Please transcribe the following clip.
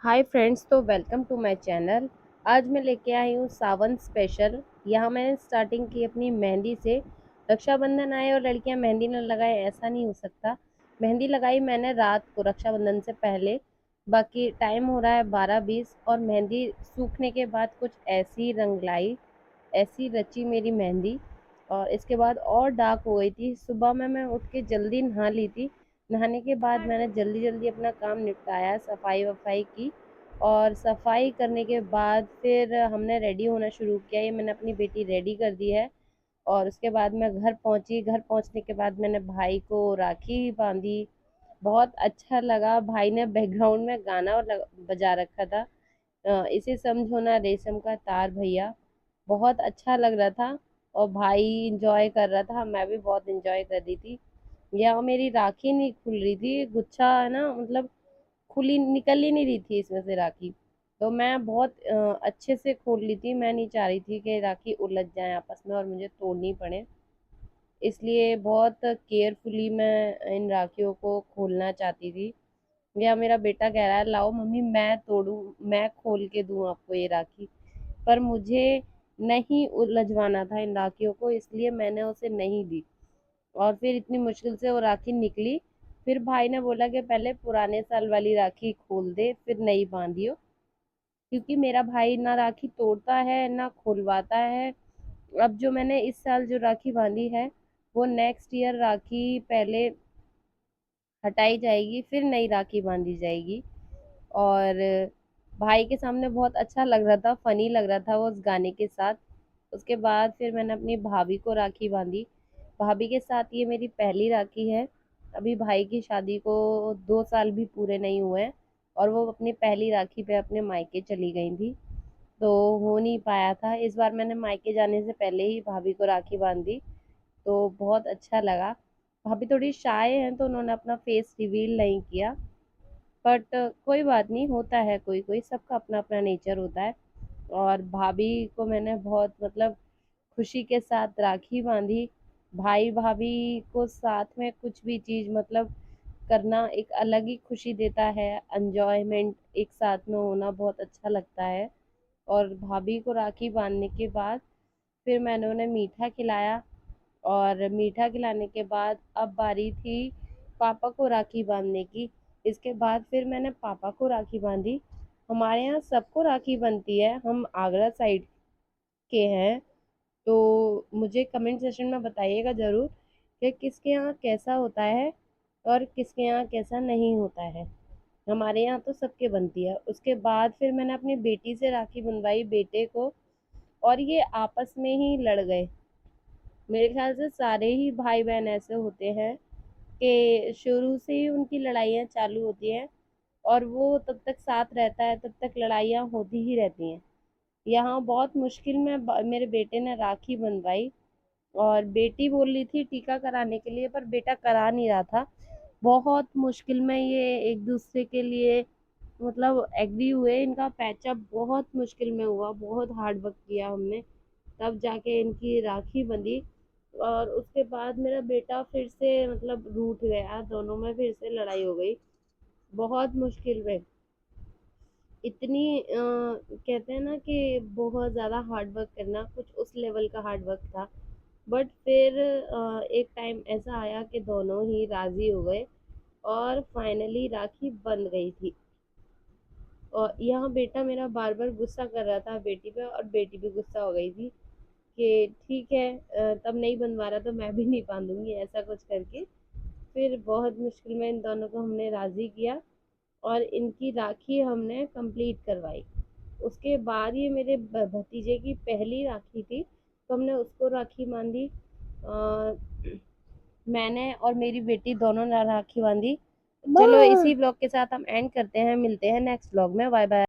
Hi friends, तो welcome to my channel. आज मैं लेके आई हूँ सावन स्पेशल। यहाँ मैंने स्टार्टिंग की अपनी मेहंदी से। रक्षाबंधन आए और लड़कियाँ मेहंदी न लगाए, ऐसा नहीं हो सकता। मेहंदी लगाई मैंने रात को रक्षाबंधन से पहले। बाकी टाइम हो रहा है 12:20 और मेहंदी सूखने के बाद कुछ ऐसी रंग लाई, ऐसी रची मेरी मेहंदी। और इसके बाद और डार्क हो गई थी। सुबह में मैं उठ के जल्दी नहा ली थी। नहाने के बाद मैंने जल्दी जल्दी अपना काम निपटाया, सफाई वफाई की। और सफाई करने के बाद फिर हमने रेडी होना शुरू किया। ये मैंने अपनी बेटी रेडी कर दी है। और उसके बाद मैं घर पहुंची। घर पहुंचने के बाद मैंने भाई को राखी बांधी। बहुत अच्छा लगा। भाई ने बैकग्राउंड में गाना बजा रखा था, इसे समझो ना रेशम का तार भैया। बहुत अच्छा लग रहा था। और भाई इंजॉय कर रहा था, मैं भी बहुत इंजॉय कर रही थी। यहाँ मेरी राखी नहीं खुल रही थी, गुच्छा है ना, मतलब खुली निकल ही नहीं रही थी इसमें से राखी। तो मैं बहुत अच्छे से खोल ली थी। मैं नहीं चाह रही थी कि राखी उलझ जाए आपस में और मुझे तोड़नी पड़े। इसलिए बहुत केयरफुली मैं इन राखियों को खोलना चाहती थी। या मेरा बेटा कह रहा है लाओ मम्मी मैं तोड़ूं, मैं खोल के दूं आपको ये राखी। पर मुझे नहीं उलझवाना था इन राखियों को, इसलिए मैंने उसे नहीं दी। और फिर इतनी मुश्किल से वो राखी निकली। फिर भाई ने बोला कि पहले पुराने साल वाली राखी खोल दे फिर नई बांधियो। क्योंकि मेरा भाई ना राखी तोड़ता है ना खुलवाता है। अब जो मैंने इस साल जो राखी बांधी है, वो नेक्स्ट ईयर राखी पहले हटाई जाएगी, फिर नई राखी बांधी जाएगी। और भाई के सामने बहुत अच्छा लग रहा था, फनी लग रहा था वो उस गाने के साथ। उसके बाद फिर मैंने अपनी भाभी को राखी बांधी। भाभी के साथ ये मेरी पहली राखी है। अभी भाई की शादी को 2 साल भी पूरे नहीं हुए हैं। और वो अपनी पहली राखी पे अपने मायके चली गई थी, तो हो नहीं पाया था। इस बार मैंने मायके जाने से पहले ही भाभी को राखी बांधी, तो बहुत अच्छा लगा। भाभी थोड़ी शाय हैं, तो उन्होंने अपना फेस रिवील नहीं किया। बट कोई बात नहीं, होता है, कोई कोई सबका अपना अपना नेचर होता है। और भाभी को मैंने बहुत मतलब खुशी के साथ राखी बांधी। भाई भाभी को साथ में कुछ भी चीज़ मतलब करना एक अलग ही खुशी देता है। एंजॉयमेंट एक साथ में होना बहुत अच्छा लगता है। और भाभी को राखी बांधने के बाद फिर मैंने उन्हें मीठा खिलाया। और मीठा खिलाने के बाद अब बारी थी पापा को राखी बांधने की। इसके बाद फिर मैंने पापा को राखी बांधी। हमारे यहाँ सबको राखी बनती है, हम आगरा साइड के हैं। तो मुझे कमेंट सेशन में बताइएगा ज़रूर कि किसके यहाँ कैसा होता है और किसके यहाँ कैसा नहीं होता है। हमारे यहाँ तो सबके बनती है। उसके बाद फिर मैंने अपनी बेटी से राखी बंधवाई, बेटे को। और ये आपस में ही लड़ गए। मेरे ख्याल से सारे ही भाई बहन ऐसे होते हैं कि शुरू से ही उनकी लड़ाइयाँ चालू होती हैं। और वो तब तक साथ रहता है, तब तक लड़ाइयाँ होती ही रहती हैं। यहाँ बहुत मुश्किल में मेरे बेटे ने राखी बंधवाई। और बेटी बोल रही थी टीका कराने के लिए, पर बेटा करा नहीं रहा था। बहुत मुश्किल में ये एक दूसरे के लिए मतलब एग्री हुए। इनका पैचअप बहुत मुश्किल में हुआ, बहुत हार्ड वर्क किया हमने, तब जाके इनकी राखी बंधी। और उसके बाद मेरा बेटा फिर से मतलब रूठ गया, दोनों में फिर से लड़ाई हो गई बहुत मुश्किल में। इतनी कहते हैं ना कि बहुत ज़्यादा हार्ड वर्क करना, कुछ उस लेवल का हार्ड वर्क था। बट फिर एक टाइम ऐसा आया कि दोनों ही राज़ी हो गए और फाइनली राखी बंध गई थी। और यहाँ बेटा मेरा बार बार गुस्सा कर रहा था बेटी पे, और बेटी भी गुस्सा हो गई थी कि ठीक है, तब नहीं बनवा रहा तो मैं भी नहीं बांधूंगी, ऐसा कुछ करके। फिर बहुत मुश्किल में इन दोनों को हमने राज़ी किया और इनकी राखी हमने कंप्लीट करवाई। उसके बाद ये मेरे भतीजे की पहली राखी थी, तो हमने उसको राखी बांधी। मैंने और मेरी बेटी दोनों ने राखी बांधी। चलो इसी ब्लॉग के साथ हम एंड करते हैं, मिलते हैं नेक्स्ट ब्लॉग में। Bye bye.